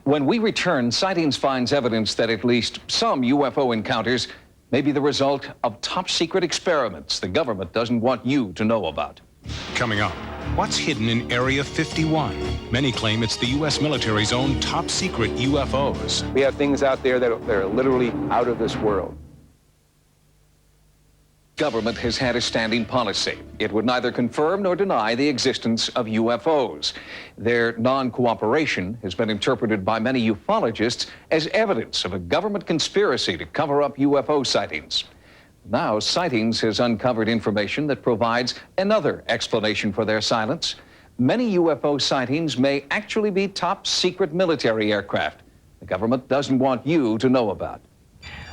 When we return, Sightings finds evidence that at least some UFO encounters may be the result of top-secret experiments the government doesn't want you to know about. Coming up, what's hidden in Area 51? Many claim it's the U.S. military's own top-secret UFOs. We have things out there that are literally out of this world. Government has had a standing policy. It would neither confirm nor deny the existence of UFOs. Their non-cooperation has been interpreted by many ufologists as evidence of a government conspiracy to cover up UFO sightings. Now, Sightings has uncovered information that provides another explanation for their silence. Many UFO sightings may actually be top-secret military aircraft the government doesn't want you to know about.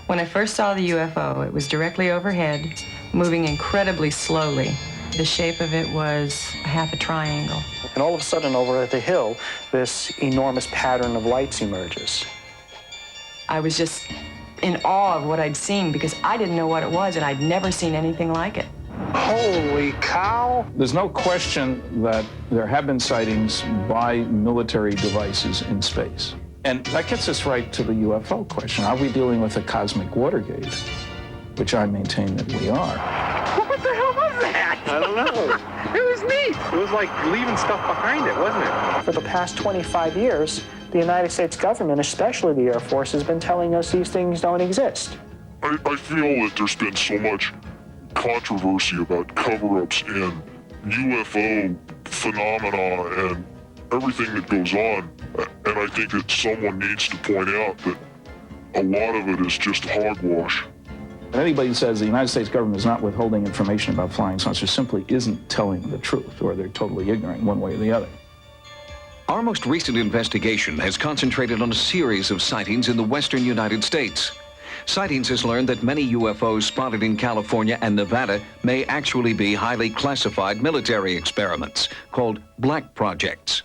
When I first saw the UFO, it was directly overhead, moving incredibly slowly. The shape of it was half a triangle. And all of a sudden, over at the hill, this enormous pattern of lights emerges. I was just in awe of what I'd seen because I didn't know what it was, and I'd never seen anything like it. Holy cow! There's no question that there have been sightings by military devices in space. And that gets us right to the UFO question. Are we dealing with a cosmic Watergate? Which I maintain that we are. What the hell was that? I don't know. It was neat. It was like leaving stuff behind it, wasn't it? For the past 25 years, the United States government, especially the Air Force, has been telling us these things don't exist. I feel that there's been so much controversy about cover-ups and UFO phenomena and everything that goes on, and I think that someone needs to point out that a lot of it is just hogwash. Anybody who says the United States government is not withholding information about flying saucers simply isn't telling the truth, or they're totally ignorant one way or the other. Our most recent investigation has concentrated on a series of sightings in the western United States. Sightings has learned that many UFOs spotted in California and Nevada may actually be highly classified military experiments called black projects.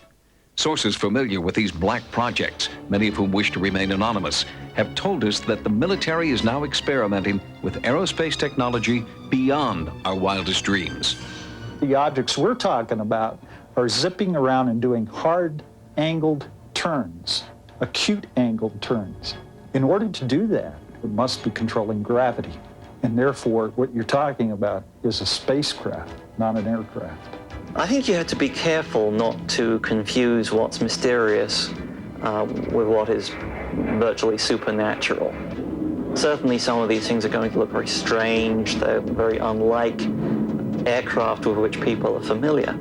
Sources familiar with these black projects, many of whom wish to remain anonymous, have told us that the military is now experimenting with aerospace technology beyond our wildest dreams. The objects we're talking about are zipping around and doing hard angled turns, acute angled turns. In order to do that, it must be controlling gravity. And therefore, what you're talking about is a spacecraft, not an aircraft. I think you have to be careful not to confuse what's mysterious with what is virtually supernatural. Certainly some of these things are going to look very strange. They're very unlike aircraft with which people are familiar.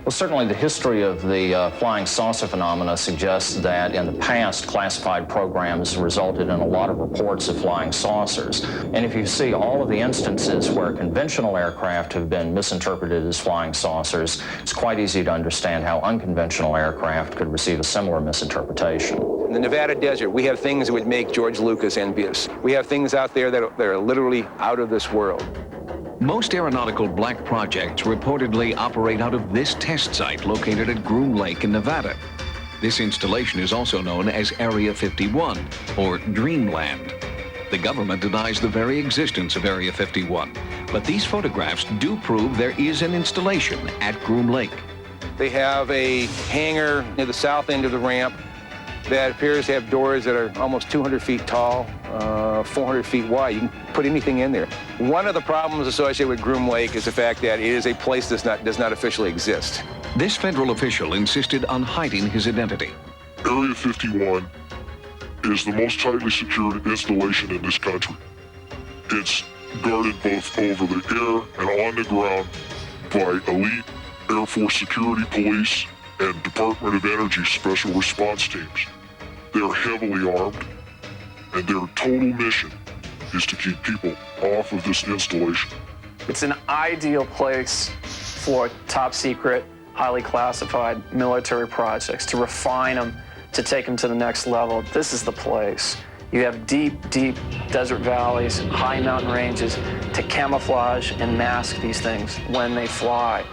Well, certainly the history of the flying saucer phenomena suggests that in the past, classified programs resulted in a lot of reports of flying saucers. And if you see all of the instances where conventional aircraft have been misinterpreted as flying saucers, it's quite easy to understand how unconventional aircraft could receive a similar misinterpretation. In the Nevada desert, we have things that would make George Lucas envious. We have things out there that are literally out of this world. Most aeronautical black projects reportedly operate out of this test site located at Groom Lake in Nevada. This installation is also known as Area 51, or Dreamland. The government denies the very existence of Area 51, but these photographs do prove there is an installation at Groom Lake. They have a hangar near the south end of the ramp that appears to have doors that are almost 200 feet tall, 400 feet wide. You can put anything in there. One of the problems associated with Groom Lake is the fact that it is a place that does not officially exist. This federal official insisted on hiding his identity. Area 51 is the most tightly secured installation in this country. It's guarded both over the air and on the ground by elite Air Force security police and Department of Energy special response teams. They're heavily armed, and their total mission is to keep people off of this installation. It's an ideal place for top secret, highly classified military projects, to refine them, to take them to the next level. This is the place. You have deep, deep desert valleys, high mountain ranges to camouflage and mask these things when they fly.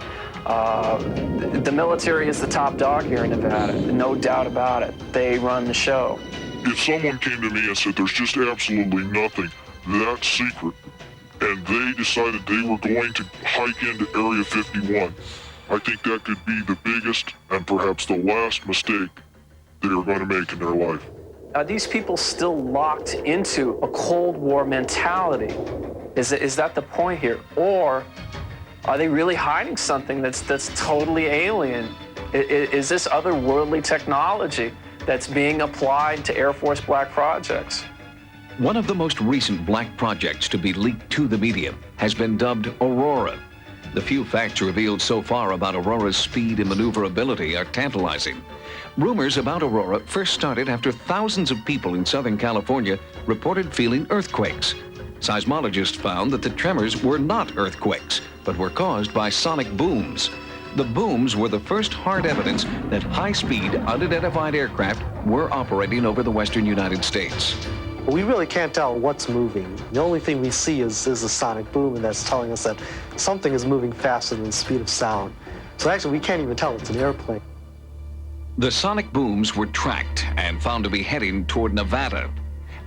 The military is the top dog here in Nevada, no doubt about it. They run the show. If someone came to me and said there's just absolutely nothing that secret, and they decided they were going to hike into Area 51, I think that could be the biggest and perhaps the last mistake they are going to make in their life. Are these people still locked into a Cold War mentality? Is that the point here? Or are they really hiding something that's totally alien? Is this otherworldly technology that's being applied to Air Force black projects? One of the most recent black projects to be leaked to the media has been dubbed Aurora. The few facts revealed so far about Aurora's speed and maneuverability are tantalizing. Rumors about Aurora first started after thousands of people in Southern California reported feeling earthquakes. Seismologists found that the tremors were not earthquakes, but were caused by sonic booms. The booms were the first hard evidence that high-speed, unidentified aircraft were operating over the western United States. We really can't tell what's moving. The only thing we see is a sonic boom, and that's telling us that something is moving faster than the speed of sound. So actually, we can't even tell it's an airplane. The sonic booms were tracked and found to be heading toward Nevada.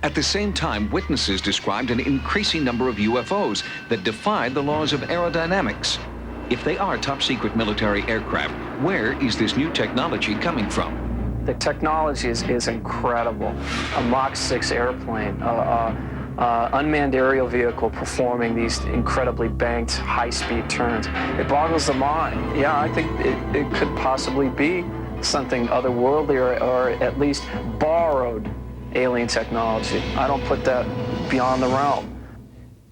At the same time, witnesses described an increasing number of UFOs that defied the laws of aerodynamics. If they are top-secret military aircraft, where is this new technology coming from? The technology is incredible. A Mach 6 airplane, unmanned aerial vehicle performing these incredibly banked high-speed turns. It boggles the mind. Yeah, I think it could possibly be something otherworldly or at least borrowed alien technology. I don't put that beyond the realm.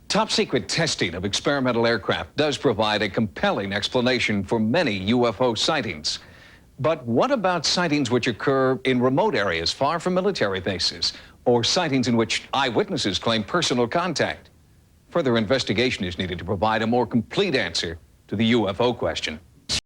Top-secret testing of experimental aircraft does provide a compelling explanation for many UFO sightings. But what about sightings which occur in remote areas far from military bases, or sightings in which eyewitnesses claim personal contact? Further investigation is needed to provide a more complete answer to the UFO question.